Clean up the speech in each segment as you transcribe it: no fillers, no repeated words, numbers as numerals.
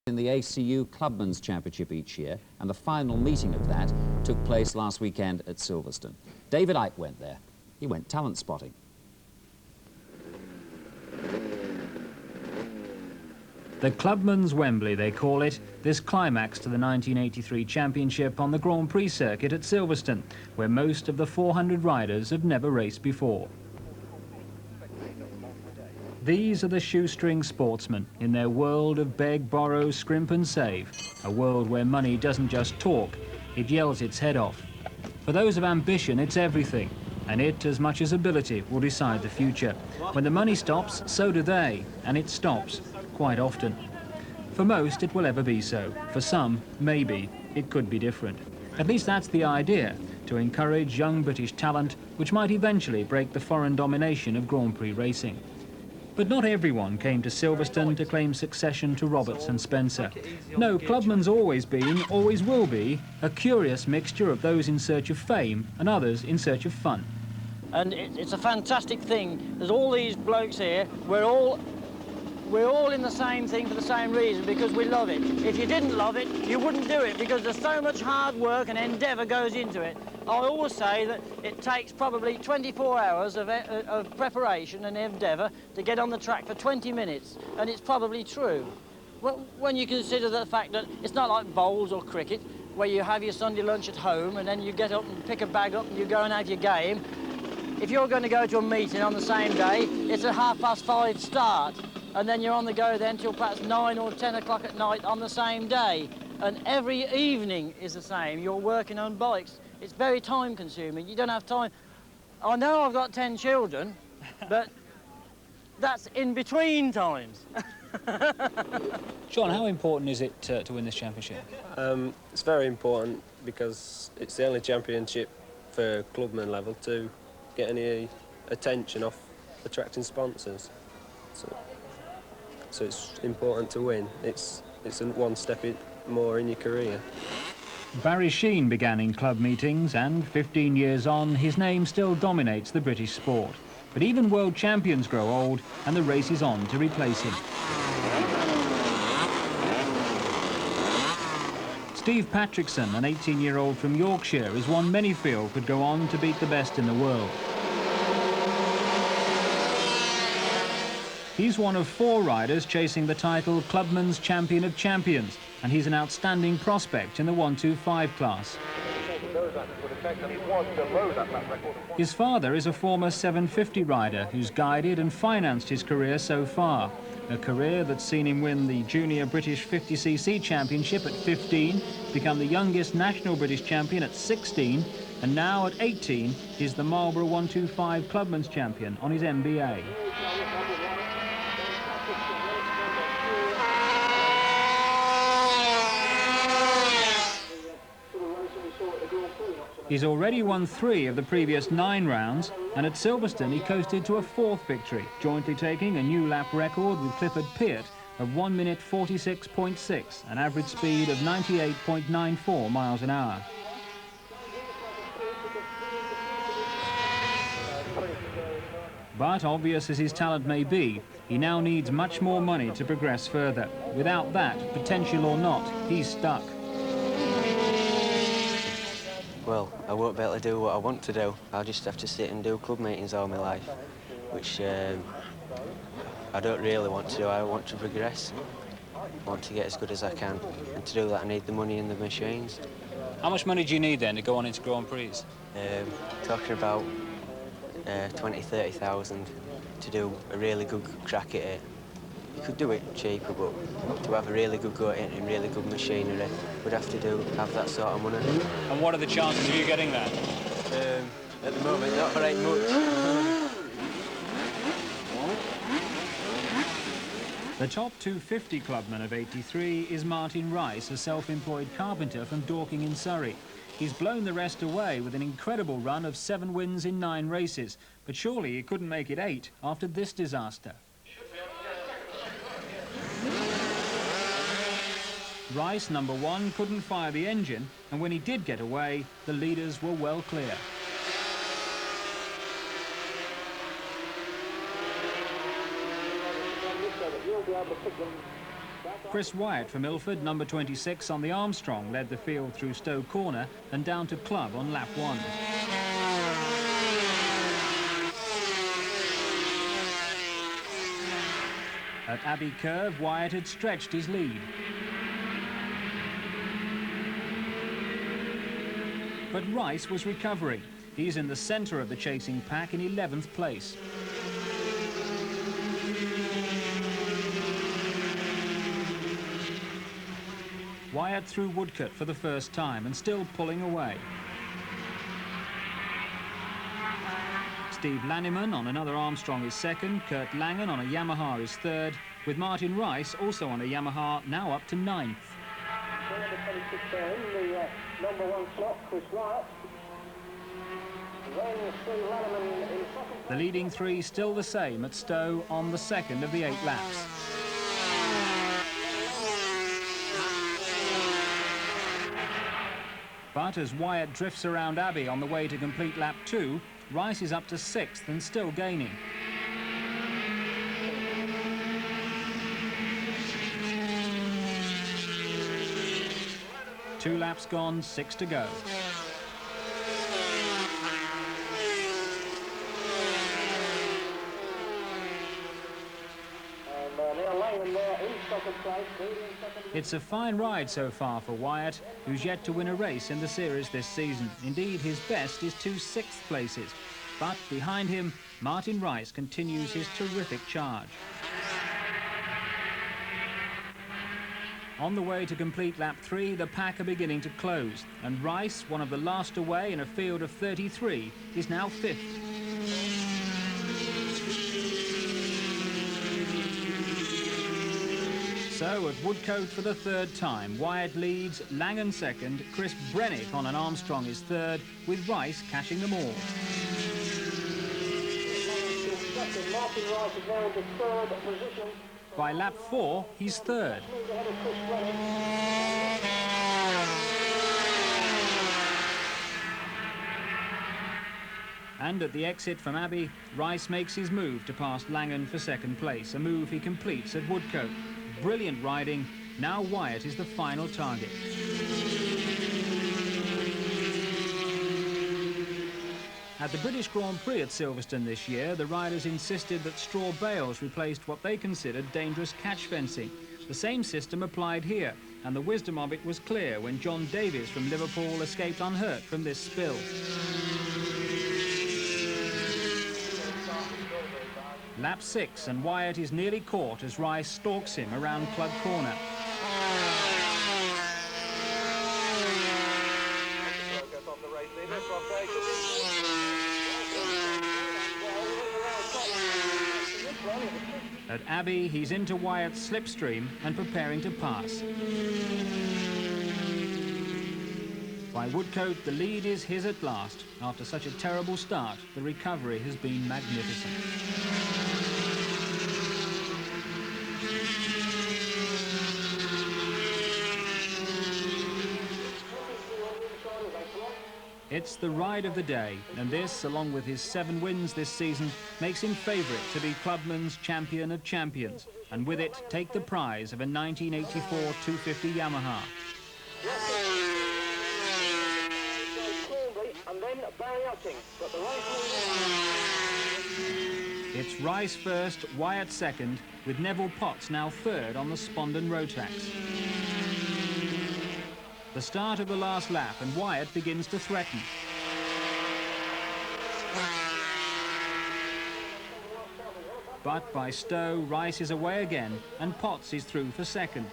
in the ACU Clubmen's Championship each year, and the final meeting of that took place last weekend at Silverstone. David Icke went there. He went talent spotting. The Clubmen's Wembley, they call it, this climax to the 1983 championship on the Grand Prix circuit at Silverstone, where most of the 400 riders have never raced before. These are the shoestring sportsmen in their world of beg, borrow, scrimp and save, a world where money doesn't just talk, it yells its head off. For those of ambition, it's everything, and it, as much as ability, will decide the future. When the money stops, so do they, and it stops, quite often. For most, it will ever be so. For some, maybe, it could be different. At least that's the idea, to encourage young British talent, which might eventually break the foreign domination of Grand Prix racing. But not everyone came to Silverstone to claim succession to Roberts and Spencer. No, Clubmen's always been, always will be, a curious mixture of those in search of fame and others in search of fun. And it's a fantastic thing. There's all these blokes here. We're all in the same thing for the same reason, because we love it. If you didn't love it, you wouldn't do it, because there's so much hard work and endeavour goes into it. I always say that it takes probably 24 hours of preparation and endeavour to get on the track for 20 minutes, and it's probably true. When you consider the fact that it's not like bowls or cricket, where you have your Sunday lunch at home and then you get up and pick a bag up and you go and have your game. If you're going to go to a meeting on the same day, it's a 5:30 start, and then you're on the go then till perhaps 9 or 10 o'clock at night on the same day. And every evening is the same. You're working on bikes. It's very time-consuming. You don't have time. I know I've got 10 children, but that's in between times. John, how important is it to win this championship? It's very important because it's the only championship for clubman level to get any attention off attracting sponsors. So it's important to win. It's one step more in your career. Barry Sheen began in club meetings, and 15 years on, his name still dominates the British sport. But even world champions grow old, and the race is on to replace him. Steve Patrickson, an 18-year-old from Yorkshire, is one many feel could go on to beat the best in the world. He's one of 4 riders chasing the title Clubmen's Champion of Champions, and he's an outstanding prospect in the 125 class. His father is a former 750 rider who's guided and financed his career so far, a career that's seen him win the Junior British 50cc Championship at 15, become the youngest national British champion at 16, and now at 18 he's the Marlboro 125 Clubmen's Champion on his MBA. He's already won 3 of the previous 9 rounds, and at Silverstone he coasted to a 4th victory, jointly taking a new lap record with Clifford Peart of 1 minute 46.6, an average speed of 98.94 miles an hour. But obvious as his talent may be, he now needs much more money to progress further. Without that, potential or not, he's stuck. Well, I won't be able to do what I want to do. I'll just have to sit and do club meetings all my life, which I don't really want to do. I want to progress. I want to get as good as I can, and to do that I need the money and the machines. How much money do you need then to go on into Grand Prix? Talking about 20,000-30,000 to do a really good crack at it. You could do it cheaper, but to have a really good go at it and really good machinery, we'd have to have that sort of money. And what are the chances of you getting that? At the moment, not very much. The top 250 clubman of 83 is Martin Rice, a self-employed carpenter from Dorking in Surrey. He's blown the rest away with an incredible run of 7 wins in 9 races, but surely he couldn't make it 8 after this disaster. Rice, number 1, couldn't fire the engine, and when he did get away, the leaders were well clear. Chris Wyatt from Ilford, number 26 on the Armstrong, led the field through Stowe Corner and down to Club on lap 1. At Abbey Curve, Wyatt had stretched his lead. But Rice was recovering. He's in the centre of the chasing pack in 11th place. Wyatt through Woodcote for the first time and still pulling away. Steve Lanniman on another Armstrong is second, Kurt Langen on a Yamaha is third, with Martin Rice also on a Yamaha now up to 9th. Number 26 in the number 1 slot, Chris Wyatt. Then Steve Lanniman in second. The leading three still the same at Stowe on the second of the 8 laps. But as Wyatt drifts around Abbey on the way to complete lap 2, Rice is up to 6th and still gaining. Two laps gone, 6 to go. It's a fine ride so far for Wyatt, who's yet to win a race in the series this season. Indeed, his best is 2 6th places. But behind him, Martin Rice continues his terrific charge. On the way to complete lap 3, the pack are beginning to close, and Rice, one of the last away in a field of 33, is now 5th. So at Woodcote for the 3rd time, Wyatt leads, Langen second, Chris Brennick on an Armstrong is third, with Rice catching them all. By lap 4, he's third. And at the exit from Abbey, Rice makes his move to pass Langen for second place, a move he completes at Woodcote. Brilliant riding. Now Wyatt is the final target. At the British Grand Prix at Silverstone this year, the riders insisted that straw bales replaced what they considered dangerous catch fencing. The same system applied here, and the wisdom of it was clear when John Davies from Liverpool escaped unhurt from this spill. Lap 6, and Wyatt is nearly caught as Rice stalks him around Club Corner. At Abbey, he's into Wyatt's slipstream and preparing to pass. By Woodcote, the lead is his at last. After such a terrible start, the recovery has been magnificent. It's the ride of the day, and this, along with his 7 wins this season, makes him favourite to be Clubman's champion of champions, and with it take the prize of a 1984 250 Yamaha. It's Rice first, Wyatt second, with Neville Potts now third on the Spondon Rotax. The start of the last lap, and Wyatt begins to threaten. But by Stowe, Rice is away again, and Potts is through for second.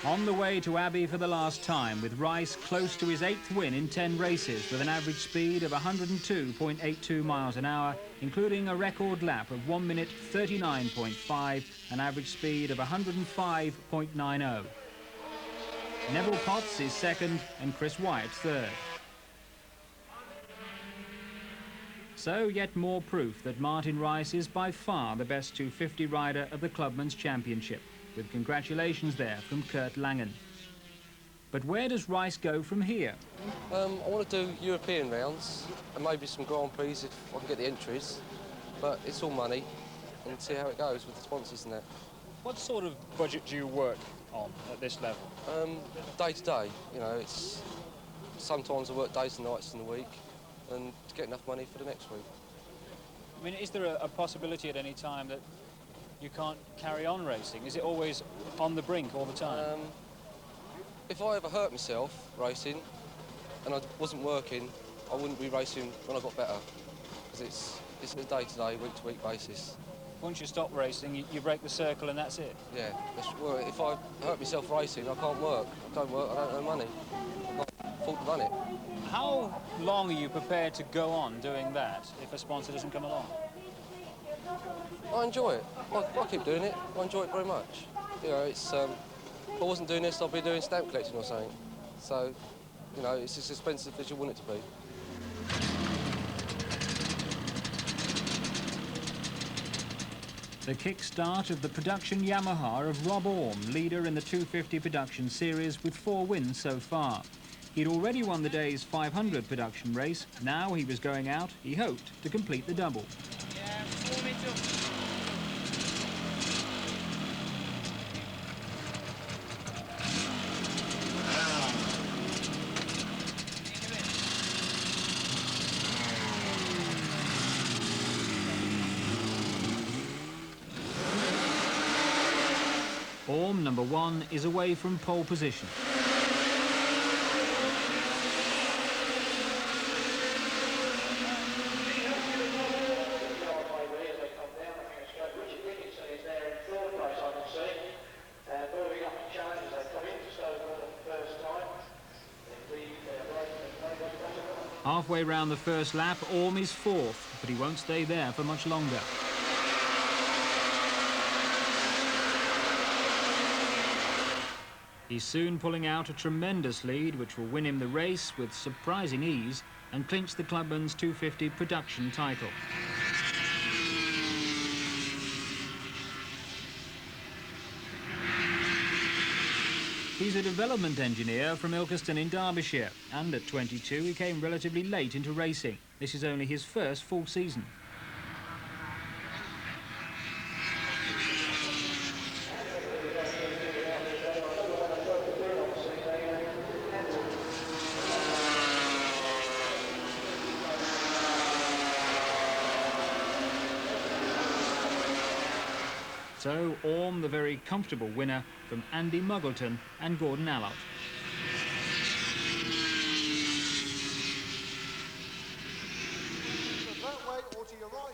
On the way to Abbey for the last time, with Rice close to his 8th win in 10 races with an average speed of 102.82 miles an hour, including a record lap of 1 minute 39.5, an average speed of 105.90. Neville Potts is second and Chris Wyatt third. So yet more proof that Martin Rice is by far the best 250 rider of the Clubman's Championship, with congratulations there from Kurt Langen. But where does Rice go from here? I want to do European rounds and maybe some Grand Prix if I can get the entries. But it's all money and see how it goes with the sponsors and that. What sort of budget do you work on at this level? Day to day, you know, it's sometimes I work days and nights in the week and to get enough money for the next week. I mean, is there a possibility at any time that you can't carry on racing? Is it always on the brink all the time? If I ever hurt myself racing and I wasn't working, I wouldn't be racing when I got better. Because it's a day-to-day, week-to-week basis. Once you stop racing, you break the circle and that's it? Yeah. Well, if I hurt myself racing, I can't work. I don't work, I don't earn money. I can't afford to run it. How long are you prepared to go on doing that if a sponsor doesn't come along? I enjoy it. I keep doing it. I enjoy it very much. You know, it's if I wasn't doing this, I'd be doing stamp collecting or something. So, you know, it's as expensive as you want it to be. The kick-start of the production Yamaha of Rob Orme, leader in the 250 production series with 4 wins so far. He'd already won the day's 500 production race. Now he was going out, he hoped, to complete the double. Yeah, 4 meters. Orme, number 1, is away from pole position. Halfway round the first lap, Orme is 4th, but he won't stay there for much longer. He's soon pulling out a tremendous lead, which will win him the race with surprising ease and clinch the Clubman's 250 production title. He's a development engineer from Ilkeston in Derbyshire, and at 22 he came relatively late into racing. This is only his first full season. So, Orme, the very comfortable winner from Andy Muggleton and Gordon Allott.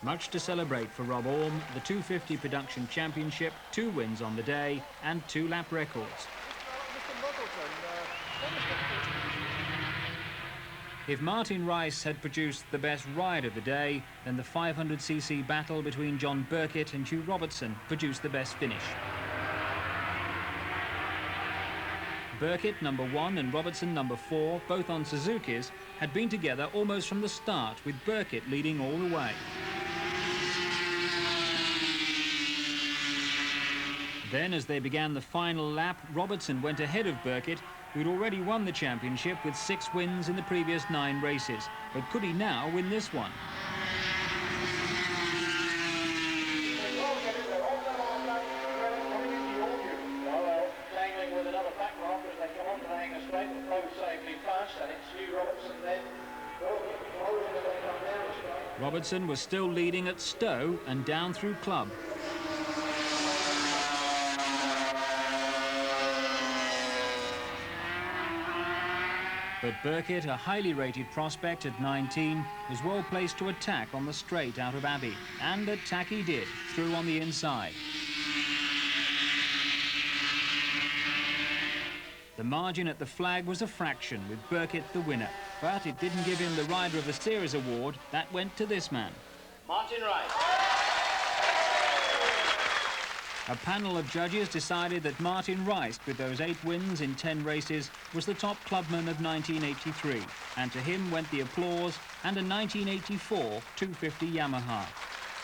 Much to celebrate for Rob Orme, the 250 Production Championship, 2 wins on the day and 2 lap records. If Martin Rice had produced the best ride of the day, then the 500cc battle between John Burkett and Hugh Robertson produced the best finish. Burkett, number 1, and Robertson, number 4, both on Suzuki's, had been together almost from the start, with Burkett leading all the way. Then, as they began the final lap, Robertson went ahead of Burkett, who'd already won the championship with 6 wins in the previous 9 races. But could he now win this one? Robertson was still leading at Stowe and down through Club. But Burkett, a highly rated prospect at 19, was well placed to attack on the straight out of Abbey. And attack he did, through on the inside. The margin at the flag was a fraction, with Burkett the winner. But it didn't give him the Rider of the Series award. That went to this man. Martin Rice. A panel of judges decided that Martin Rice, with those 8 wins in 10 races, was the top clubman of 1983. And to him went the applause and a 1984 250 Yamaha.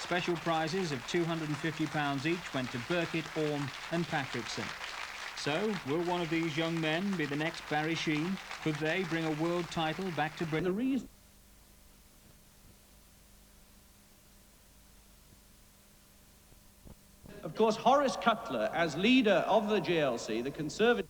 Special prizes of £250 each went to Burkett, Orme and Patrickson. So, will one of these young men be the next Barry Sheen? Could they bring a world title back to Britain? The reason of course, Horace Cutler, as leader of the JLC, the Conservative...